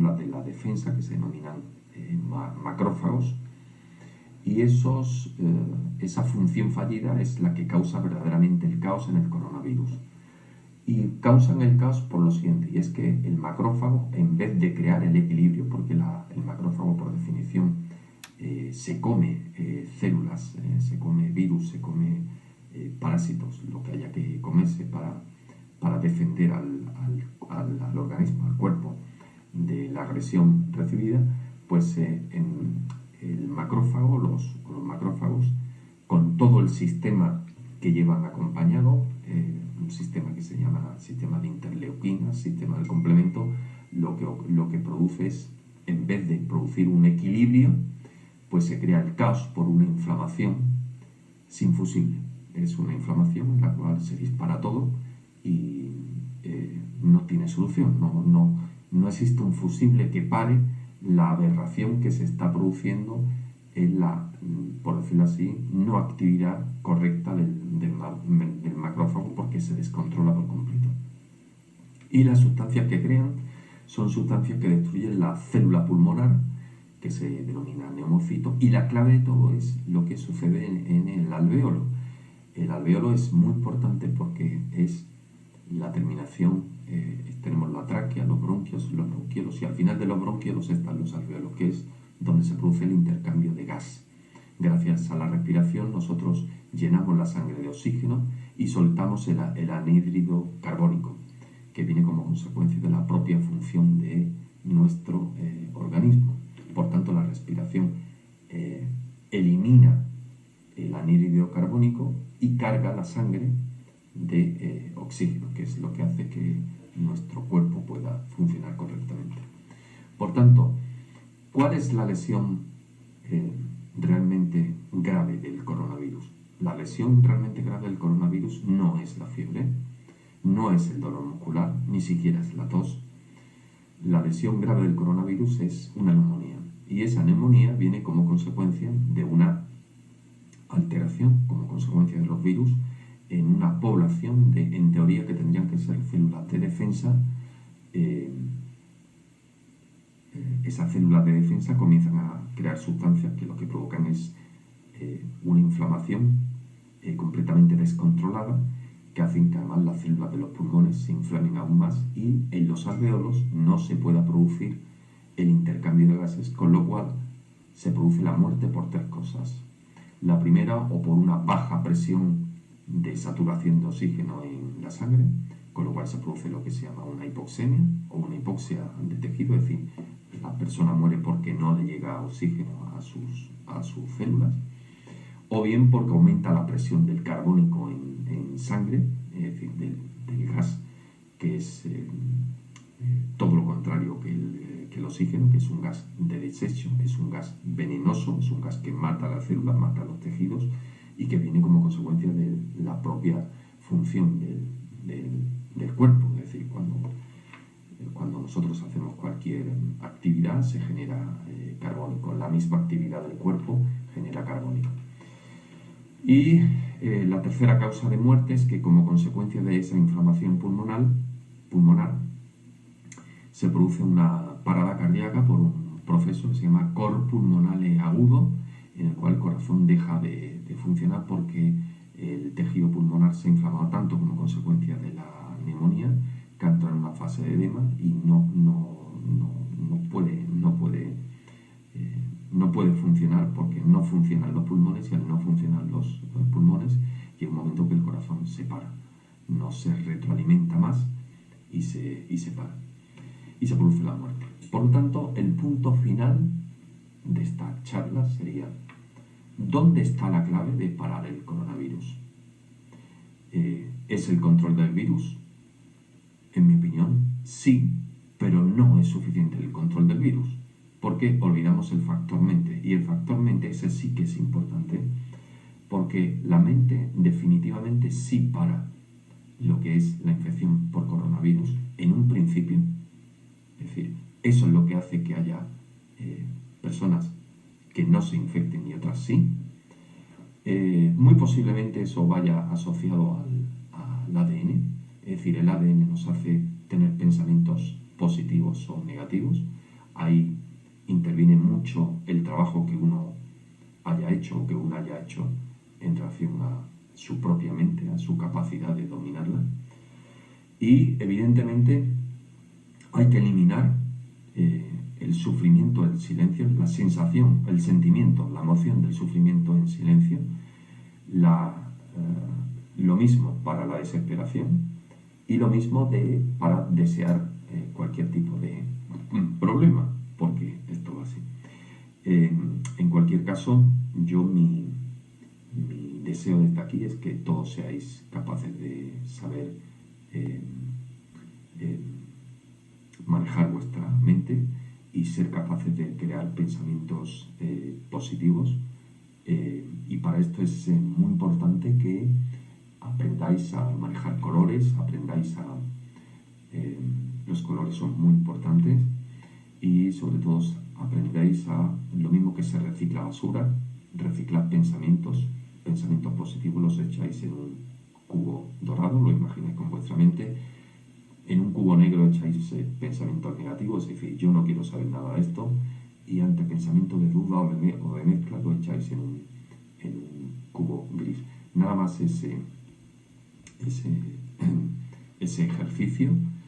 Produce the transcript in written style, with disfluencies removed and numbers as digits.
células de la defensa que se denominan macrófagos, y esa función fallida es la que causa verdaderamente el caos en el coronavirus. Y causan el caos por lo siguiente, y es que el macrófago, en vez de crear el equilibrio, porque el macrófago por definición se come células, se come virus, se come parásitos, lo que haya que comerse para defender al organismo, al cuerpo, de la agresión recibida, pues el macrófago, los macrófagos, con todo el sistema que llevan acompañado, un sistema que se llama sistema de interleuquinas, sistema del complemento, lo que produce es, en vez de producir un equilibrio, pues se crea el caos por una inflamación sin fusible. Es una inflamación en la cual se dispara todo y no tiene solución. No existe un fusible que pare la aberración que se está produciendo en la, por decirlo así, no actividad correcta del macrófago, porque se descontrola por completo. Y las sustancias que crean son sustancias que destruyen la célula pulmonar, que se denomina neumocito, y la clave de todo es lo que sucede en el alvéolo. El alvéolo es muy importante porque es la terminación, tenemos la tráquea, los bronquios, los bronquiolos, y al final de los bronquiolos están los alvéolos, que es donde se produce el intercambio de gas. Gracias a la respiración nosotros llenamos la sangre de oxígeno y soltamos el anhídrido carbónico, que viene como consecuencia de la propia función de nuestro organismo. Por tanto, la respiración elimina el anhídrido carbónico y carga la sangre de oxígeno, que es lo que hace que nuestro cuerpo pueda funcionar correctamente. Por tanto, ¿cuál es la lesión realmente grave del coronavirus? La lesión realmente grave del coronavirus no es la fiebre, no es el dolor muscular, ni siquiera es la tos. La lesión grave del coronavirus es una neumonía, y esa neumonía viene como consecuencia de una alteración, como consecuencia de los virus, en una población en teoría, que tendrían que ser células de defensa. Esas células de defensa comienzan a crear sustancias que lo que provocan es una inflamación completamente descontrolada, que hacen que además las células de los pulmones se inflamen aún más y en los alvéolos no se pueda producir el intercambio de gases, con lo cual se produce la muerte por tres cosas. La primera, o por una baja presión de saturación de oxígeno en la sangre, con lo cual se produce lo que se llama una hipoxemia o una hipoxia de tejido, es decir, la persona muere porque no le llega oxígeno a sus células, o bien porque aumenta la presión del carbónico en sangre, es decir, del gas, que es todo lo contrario que el oxígeno, que es un gas de desecho, es un gas venenoso, es un gas que mata a las células, mata a los tejidos, y que viene como consecuencia de la propia función del cuerpo. Es decir, cuando nosotros hacemos cualquier actividad se genera carbónico, la misma actividad del cuerpo genera carbónico. Y la tercera causa de muerte es que, como consecuencia de esa inflamación pulmonar se produce una parada cardíaca por un proceso que se llama cor pulmonale agudo, en el cual el corazón deja de funcionar porque el tejido pulmonar se ha inflamado tanto como consecuencia de la neumonía, que entra en una fase de edema y no puede funcionar, porque no funcionan los pulmones, y al no funcionar los pulmones llega un momento que el corazón se para, no se retroalimenta más y se para y se produce la muerte. Por lo tanto, el punto final de esta charla sería: ¿dónde está la clave de parar el coronavirus? ¿Es el control del virus? En mi opinión, sí, pero no es suficiente el control del virus, porque olvidamos el factor mente, y el factor mente ese sí que es importante, porque la mente definitivamente sí para lo que es la infección por coronavirus en un principio. Es decir, eso es lo que hace que haya personas que no se infecten y otras sí. Muy posiblemente eso vaya asociado al ADN, es decir, el ADN nos hace tener pensamientos positivos o negativos. Ahí interviene mucho el trabajo que uno haya hecho o que uno haya hecho en relación a su propia mente, a su capacidad de dominarla. Y evidentemente hay que eliminar el sufrimiento, el silencio, la sensación, el sentimiento, la emoción del sufrimiento en silencio, lo mismo para la desesperación y lo mismo para desear cualquier tipo de problema, porque esto va así. En cualquier caso, mi deseo desde aquí es que todos seáis capaces de saber manejar vuestra mente y ser capaces de crear pensamientos positivos. Y para esto es muy importante que aprendáis a manejar colores, los colores son muy importantes, y sobre todo aprendáis a, lo mismo que se recicla basura, reciclar pensamientos positivos, los echáis en un cubo dorado, lo imagináis con vuestra mente. En un cubo negro echáis pensamientos negativos, es decir, yo no quiero saber nada de esto, y ante pensamiento de duda o de mezcla lo echáis en un cubo gris. Nada más ese ejercicio